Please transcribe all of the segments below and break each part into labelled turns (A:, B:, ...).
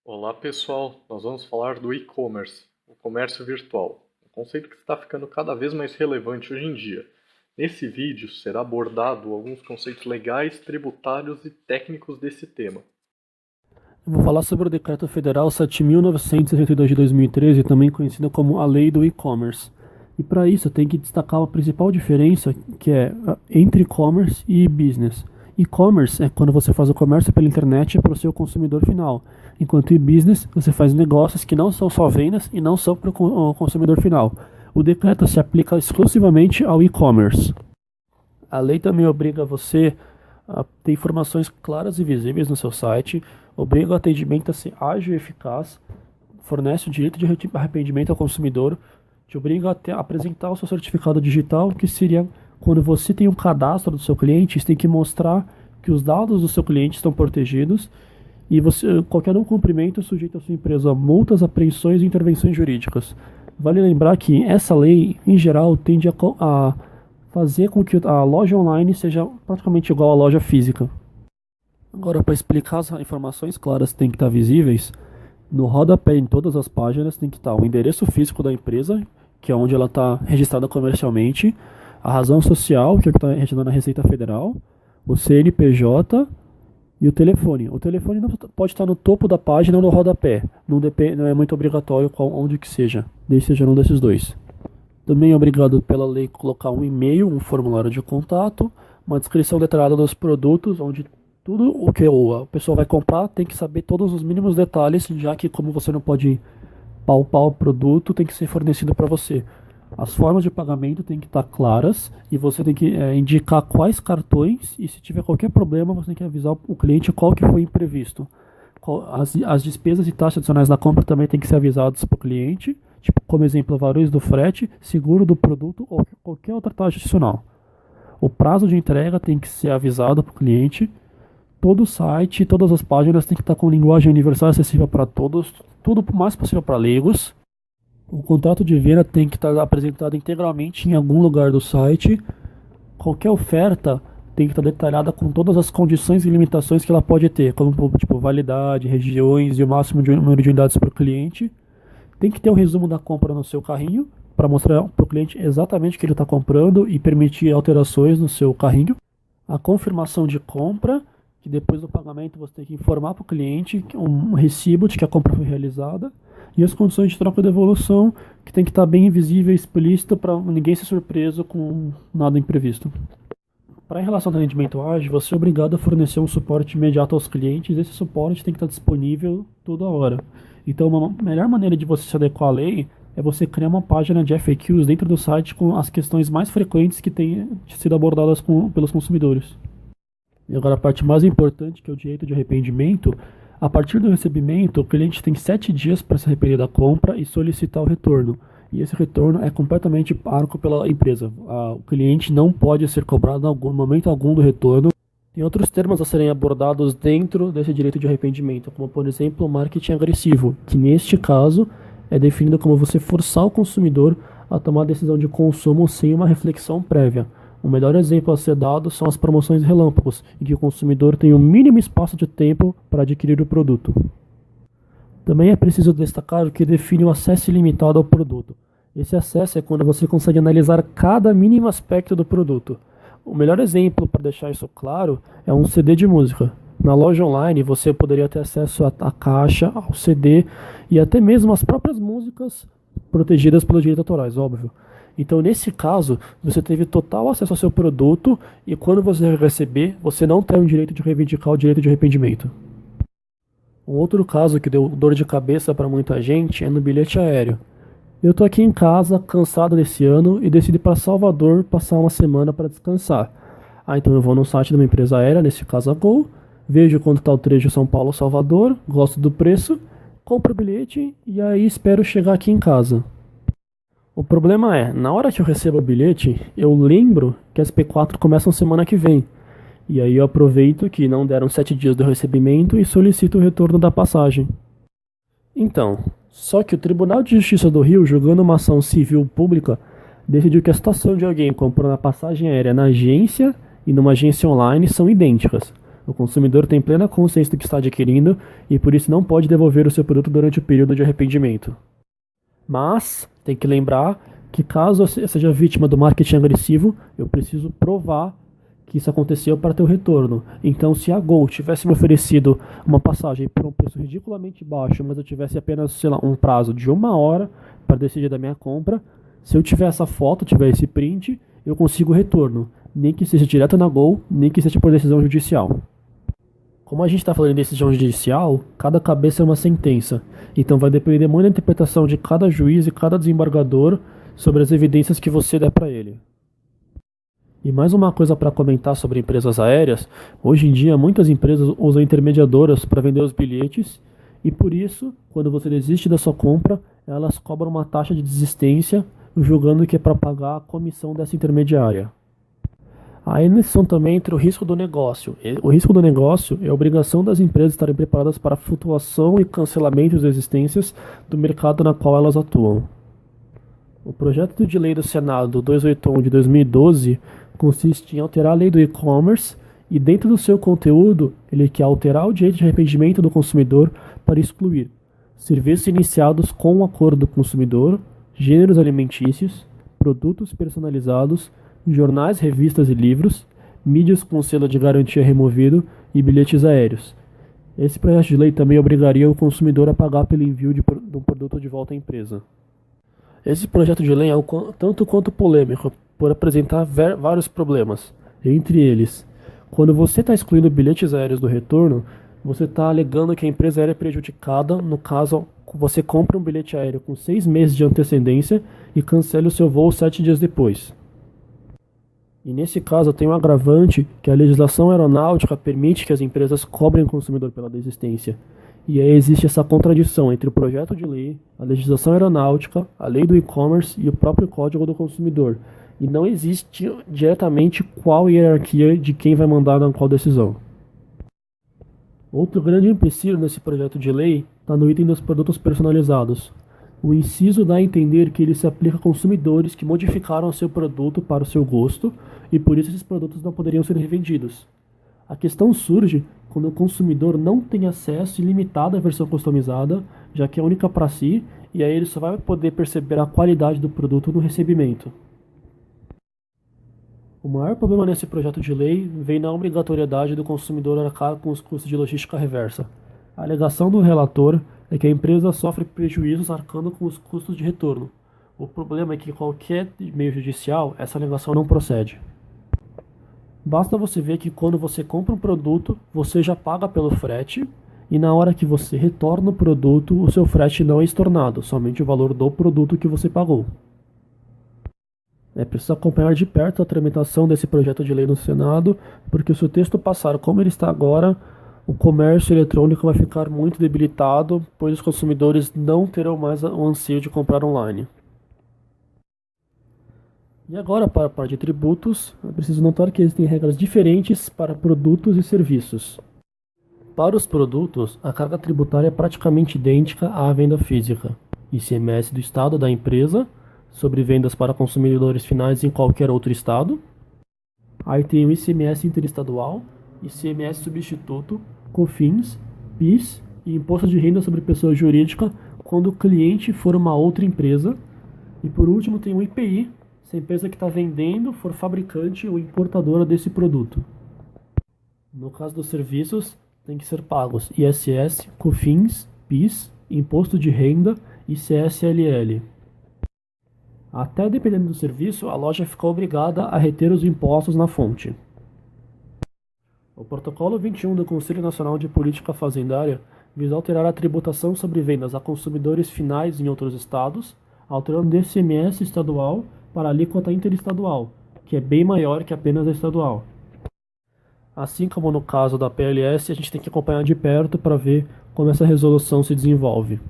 A: Olá pessoal, nós vamos falar do e-commerce, o comércio virtual, um conceito que está ficando cada vez mais relevante hoje em dia. Nesse vídeo será abordado alguns conceitos legais, tributários e técnicos desse tema.
B: Eu vou falar sobre o Decreto Federal 7.962 de 2013, também conhecido como a Lei do E-Commerce. E para isso eu tenho que destacar a principal diferença, que é entre e-commerce e business. E-commerce é quando você faz o comércio pela internet para o seu consumidor final, enquanto e-business você faz negócios que não são só vendas e não são para o consumidor final. O decreto se aplica exclusivamente ao e-commerce. A lei também obriga você a ter informações claras e visíveis no seu site, obriga o atendimento a ser ágil e eficaz, fornece o direito de arrependimento ao consumidor, te obriga a apresentar o seu certificado digital, que seria quando você tem um cadastro do seu cliente, você tem que mostrar que os dados do seu cliente estão protegidos e qualquer não cumprimento sujeita a sua empresa a multas, apreensões e intervenções jurídicas. Vale lembrar que essa lei, em geral, tende a fazer com que a loja online seja praticamente igual à loja física. Agora, para explicar as informações claras que tem que estar visíveis, no rodapé em todas as páginas tem que estar o endereço físico da empresa, que é onde ela está registrada comercialmente, a razão social, que é o que está registrada na Receita Federal, o CNPJ e o telefone. O telefone não pode estar no topo da página ou no rodapé. Não é muito obrigatório onde que seja, desde que seja um desses dois. Também é obrigado pela lei colocar um e-mail, um formulário de contato, uma descrição detalhada dos produtos, onde tudo o que a pessoa vai comprar tem que saber todos os mínimos detalhes, já que como você não pode palpar o produto, tem que ser fornecido para você. As formas de pagamento têm que estar claras e você tem que indicar quais cartões, e se tiver qualquer problema você tem que avisar o cliente qual que foi imprevisto. As despesas e taxas adicionais da compra também tem que ser avisadas para o cliente, tipo, como exemplo, valores do frete, seguro do produto ou qualquer outra taxa adicional. O prazo de entrega tem que ser avisado para o cliente. Todo o site, todas as páginas tem que estar com linguagem universal acessível para todos, tudo o mais possível para leigos. O contrato de venda tem que estar apresentado integralmente em algum lugar do site. Qualquer oferta tem que estar detalhada com todas as condições e limitações que ela pode ter, como tipo validade, regiões e o máximo de número de unidades para o cliente. Tem que ter um resumo da compra no seu carrinho, para mostrar para o cliente exatamente o que ele está comprando e permitir alterações no seu carrinho. A confirmação de compra, que depois do pagamento você tem que informar para o cliente um recibo de que a compra foi realizada. E as condições de troca e devolução, que tem que estar bem visível e explícito para ninguém ser surpreso com nada imprevisto. Para a relação de atendimento ágil, você é obrigado a fornecer um suporte imediato aos clientes. Esse suporte tem que estar disponível toda hora. Então, uma melhor maneira de você se adequar à lei é você criar uma página de FAQs dentro do site com as questões mais frequentes que têm sido abordadas pelos consumidores. E agora a parte mais importante, que é o direito de arrependimento. A partir do recebimento, o cliente tem 7 dias para se arrepender da compra e solicitar o retorno. E esse retorno é completamente pago pela empresa. O cliente não pode ser cobrado em momento algum do retorno. Tem outros termos a serem abordados dentro desse direito de arrependimento, como por exemplo o marketing agressivo, que neste caso é definido como você forçar o consumidor a tomar a decisão de consumo sem uma reflexão prévia. O melhor exemplo a ser dado são as promoções relâmpagos, em que o consumidor tem o mínimo espaço de tempo para adquirir o produto. Também é preciso destacar o que define o acesso ilimitado ao produto. Esse acesso é quando você consegue analisar cada mínimo aspecto do produto. O melhor exemplo para deixar isso claro é um CD de música. Na loja online você poderia ter acesso à caixa, ao CD e até mesmo às próprias músicas protegidas pelos direitos autorais, óbvio. Então, nesse caso, você teve total acesso ao seu produto e quando você receber, você não tem o direito de reivindicar o direito de arrependimento. Um outro caso que deu dor de cabeça para muita gente é no bilhete aéreo. Eu tô aqui em casa, cansado desse ano, e decidi ir para Salvador passar uma semana para descansar. Então eu vou no site de uma empresa aérea, nesse caso a Gol, vejo quanto está o trecho São Paulo-Salvador, gosto do preço, compro o bilhete e aí espero chegar aqui em casa. O problema é, na hora que eu recebo o bilhete, eu lembro que as P4 começam semana que vem. E aí eu aproveito que não deram 7 dias do recebimento e solicito o retorno da passagem. Então, só que o Tribunal de Justiça do Rio, julgando uma ação civil pública, decidiu que a situação de alguém comprando a passagem aérea na agência e numa agência online são idênticas. O consumidor tem plena consciência do que está adquirindo e por isso não pode devolver o seu produto durante o período de arrependimento. Mas tem que lembrar que caso eu seja vítima do marketing agressivo, eu preciso provar que isso aconteceu para ter o retorno. Então, se a Gol tivesse me oferecido uma passagem por um preço ridiculamente baixo, mas eu tivesse apenas, sei lá, um prazo de 1 hora para decidir da minha compra, se eu tiver essa foto, tiver esse print, eu consigo retorno. Nem que seja direto na Gol, nem que seja por decisão judicial. Como a gente está falando de decisão judicial, cada cabeça é uma sentença. Então vai depender muito da interpretação de cada juiz e cada desembargador sobre as evidências que você der para ele. E mais uma coisa para comentar sobre empresas aéreas: hoje em dia muitas empresas usam intermediadoras para vender os bilhetes e por isso, quando você desiste da sua compra, elas cobram uma taxa de desistência, julgando que é para pagar a comissão dessa intermediária. Aí são também entre o risco do negócio. O risco do negócio é a obrigação das empresas estarem preparadas para a flutuação e cancelamento das existências do mercado na qual elas atuam. O projeto de lei do Senado 281 de 2012 consiste em alterar a lei do e-commerce e dentro do seu conteúdo ele quer alterar o direito de arrependimento do consumidor para excluir serviços iniciados com o acordo do consumidor, gêneros alimentícios, produtos personalizados, jornais, revistas e livros, mídias com selo de garantia removido e bilhetes aéreos. Esse projeto de lei também obrigaria o consumidor a pagar pelo envio de um produto de volta à empresa. Esse projeto de lei é tanto quanto polêmico, por apresentar vários problemas. Entre eles, quando você está excluindo bilhetes aéreos do retorno, você está alegando que a empresa aérea é prejudicada, no caso, você compra um bilhete aéreo com 6 meses de antecedência e cancela o seu voo 7 dias depois. E nesse caso tem um agravante que a legislação aeronáutica permite que as empresas cobrem o consumidor pela desistência. E aí existe essa contradição entre o projeto de lei, a legislação aeronáutica, a lei do e-commerce e o próprio Código do Consumidor. E não existe diretamente qual hierarquia de quem vai mandar na qual decisão. Outro grande empecilho nesse projeto de lei está no item dos produtos personalizados. O inciso dá a entender que ele se aplica a consumidores que modificaram seu produto para o seu gosto e por isso esses produtos não poderiam ser revendidos. A questão surge quando o consumidor não tem acesso ilimitado à versão customizada, já que é única para si, e aí ele só vai poder perceber a qualidade do produto no recebimento. O maior problema nesse projeto de lei vem na obrigatoriedade do consumidor arcar com os custos de logística reversa. A alegação do relator é que a empresa sofre prejuízos arcando com os custos de retorno. O problema é que em qualquer meio judicial, essa alegação não procede. Basta você ver que quando você compra um produto, você já paga pelo frete, e na hora que você retorna o produto, o seu frete não é estornado, somente o valor do produto que você pagou. É preciso acompanhar de perto a tramitação desse projeto de lei no Senado, porque se o texto passar como ele está agora, o comércio eletrônico vai ficar muito debilitado, pois os consumidores não terão mais o anseio de comprar online. E agora, para a parte de tributos, é preciso notar que existem regras diferentes para produtos e serviços. Para os produtos, a carga tributária é praticamente idêntica à venda física. ICMS do estado da empresa, sobre vendas para consumidores finais em qualquer outro estado. Aí tem o ICMS interestadual, ICMS substituto, COFINS, PIS e Imposto de Renda sobre Pessoa Jurídica quando o cliente for uma outra empresa. E por último tem o IPI, se a empresa que está vendendo for fabricante ou importadora desse produto. No caso dos serviços, tem que ser pagos ISS, COFINS, PIS, Imposto de Renda e CSLL. Até dependendo do serviço, a loja fica obrigada a reter os impostos na fonte. O Protocolo 21 do Conselho Nacional de Política Fazendária visa alterar a tributação sobre vendas a consumidores finais em outros estados, alterando o ICMS estadual para a alíquota interestadual, que é bem maior que apenas a estadual. Assim como no caso da PLS, a gente tem que acompanhar de perto para ver como essa resolução se desenvolve.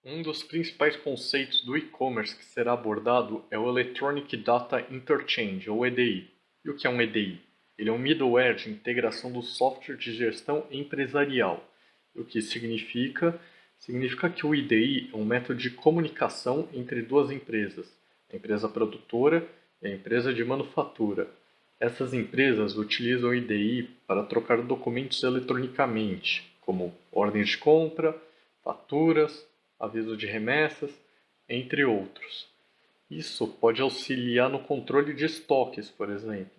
A: Um dos principais conceitos do e-commerce que será abordado é o Electronic Data Interchange, ou EDI. E o que é um EDI? Ele é um middleware de integração do software de gestão empresarial. O que significa? Significa que o EDI é um método de comunicação entre duas empresas, a empresa produtora e a empresa de manufatura. Essas empresas utilizam o IDI para trocar documentos eletronicamente, como ordens de compra, faturas, aviso de remessas, entre outros. Isso pode auxiliar no controle de estoques, por exemplo,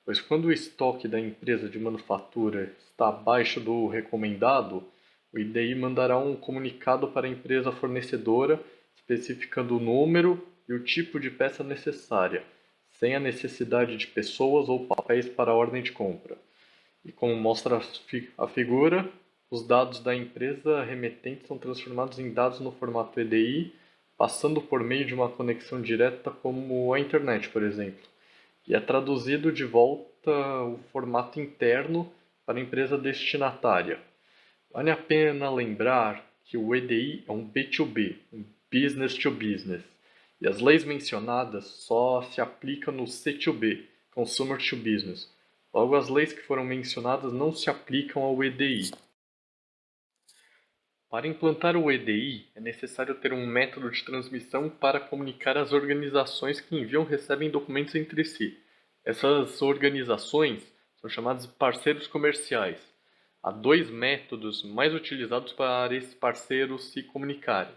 A: pois quando o estoque da empresa de manufatura está abaixo do recomendado, o IDI mandará um comunicado para a empresa fornecedora especificando o número e o tipo de peça necessária, sem a necessidade de pessoas ou papéis para a ordem de compra. E como mostra a figura, os dados da empresa remetente são transformados em dados no formato EDI, passando por meio de uma conexão direta como a internet, por exemplo, e é traduzido de volta o formato interno para a empresa destinatária. Vale a pena lembrar que o EDI é um B2B, um Business to Business, e as leis mencionadas só se aplicam no C2B, Consumer to Business. Logo, as leis que foram mencionadas não se aplicam ao EDI. Para implantar o EDI, é necessário ter um método de transmissão para comunicar as organizações que enviam e recebem documentos entre si. Essas organizações são chamadas de parceiros comerciais. Há dois métodos mais utilizados para esses parceiros se comunicarem.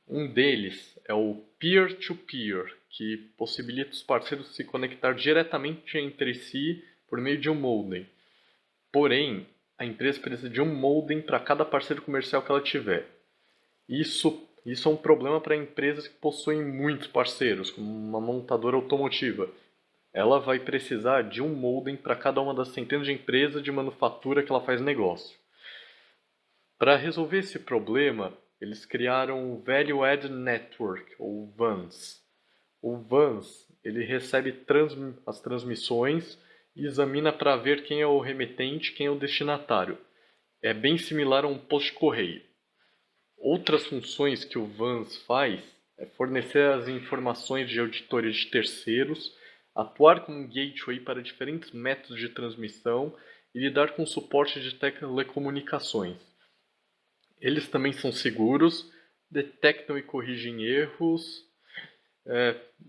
A: Um deles é o peer-to-peer, que possibilita os parceiros se conectar diretamente entre si por meio de um modem. Porém, a empresa precisa de um modem para cada parceiro comercial que ela tiver. Isso é um problema para empresas que possuem muitos parceiros, como uma montadora automotiva. Ela vai precisar de um modem para cada uma das centenas de empresas de manufatura que ela faz negócio. Para resolver esse problema, eles criaram o Value Added Network, ou VANS. O VANS ele recebe as transmissões e examina para ver quem é o remetente e quem é o destinatário. É bem similar a um posto de correio. Outras funções que o VANS faz é fornecer as informações de auditoria de terceiros, atuar como um gateway para diferentes métodos de transmissão e lidar com o suporte de telecomunicações. Eles também são seguros, detectam e corrigem erros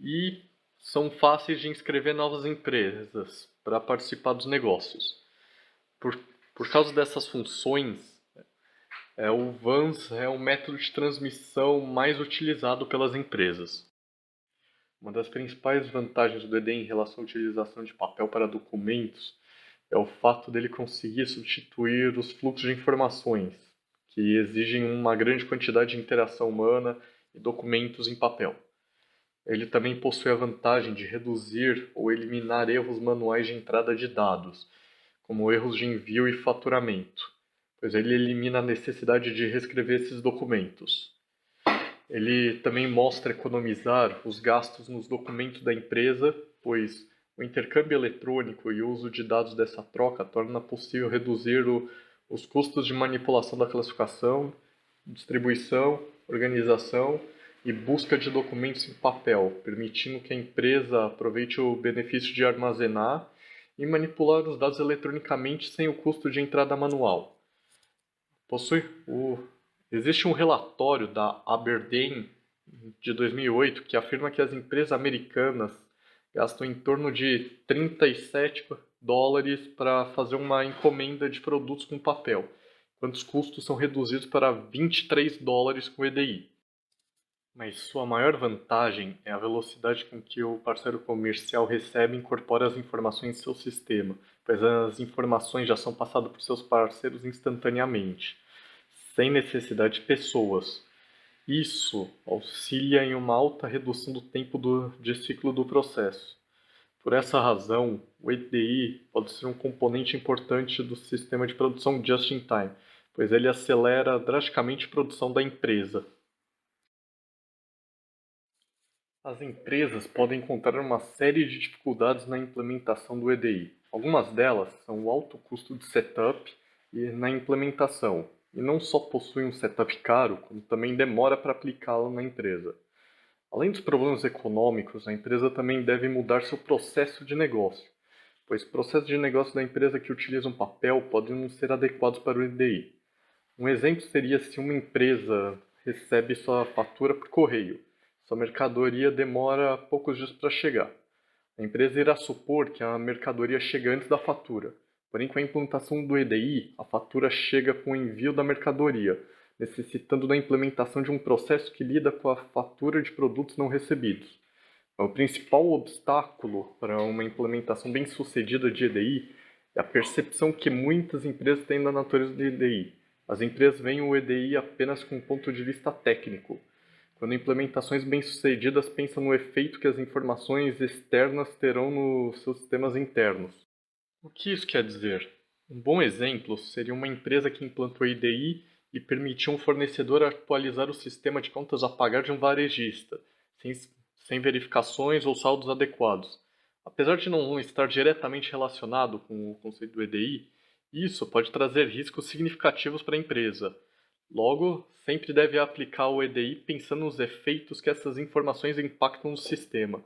A: e são fáceis de inscrever novas empresas para participar dos negócios. Por causa dessas funções, o VANS é o método de transmissão mais utilizado pelas empresas. Uma das principais vantagens do ED em relação à utilização de papel para documentos é o fato dele conseguir substituir os fluxos de informações, que exigem uma grande quantidade de interação humana e documentos em papel. Ele também possui a vantagem de reduzir ou eliminar erros manuais de entrada de dados, como erros de envio e faturamento, pois ele elimina a necessidade de reescrever esses documentos. Ele também mostra economizar os gastos nos documentos da empresa, pois o intercâmbio eletrônico e o uso de dados dessa troca torna possível reduzir os custos de manipulação da classificação, distribuição, organização e busca de documentos em papel, permitindo que a empresa aproveite o benefício de armazenar e manipular os dados eletronicamente sem o custo de entrada manual. Existe um relatório da Aberdeen de 2008 que afirma que as empresas americanas gastam em torno de $37 para fazer uma encomenda de produtos com papel, enquanto os custos são reduzidos para $23 com EDI. Mas sua maior vantagem é a velocidade com que o parceiro comercial recebe e incorpora as informações em seu sistema, pois as informações já são passadas por seus parceiros instantaneamente, sem necessidade de pessoas. Isso auxilia em uma alta redução do tempo de ciclo do processo. Por essa razão, o EDI pode ser um componente importante do sistema de produção just-in-time, pois ele acelera drasticamente a produção da empresa. As empresas podem encontrar uma série de dificuldades na implementação do EDI. Algumas delas são o alto custo de setup e na implementação, e não só possuem um setup caro, como também demora para aplicá-lo na empresa. Além dos problemas econômicos, a empresa também deve mudar seu processo de negócio, pois processos de negócio da empresa que utilizam papel podem não ser adequados para o EDI. Um exemplo seria se uma empresa recebe sua fatura por correio. Sua mercadoria demora poucos dias para chegar. A empresa irá supor que a mercadoria chega antes da fatura. Porém, com a implantação do EDI, a fatura chega com o envio da mercadoria, necessitando da implementação de um processo que lida com a fatura de produtos não recebidos. O principal obstáculo para uma implementação bem-sucedida de EDI é a percepção que muitas empresas têm da natureza do EDI. As empresas veem o EDI apenas com um ponto de vista técnico, quando implementações bem-sucedidas pensam no efeito que as informações externas terão nos seus sistemas internos. O que isso quer dizer? Um bom exemplo seria uma empresa que implantou EDI e permitiu um fornecedor atualizar o sistema de contas a pagar de um varejista, sem verificações ou saldos adequados. Apesar de não estar diretamente relacionado com o conceito do EDI, isso pode trazer riscos significativos para a empresa. Logo, sempre deve aplicar o EDI pensando nos efeitos que essas informações impactam no sistema.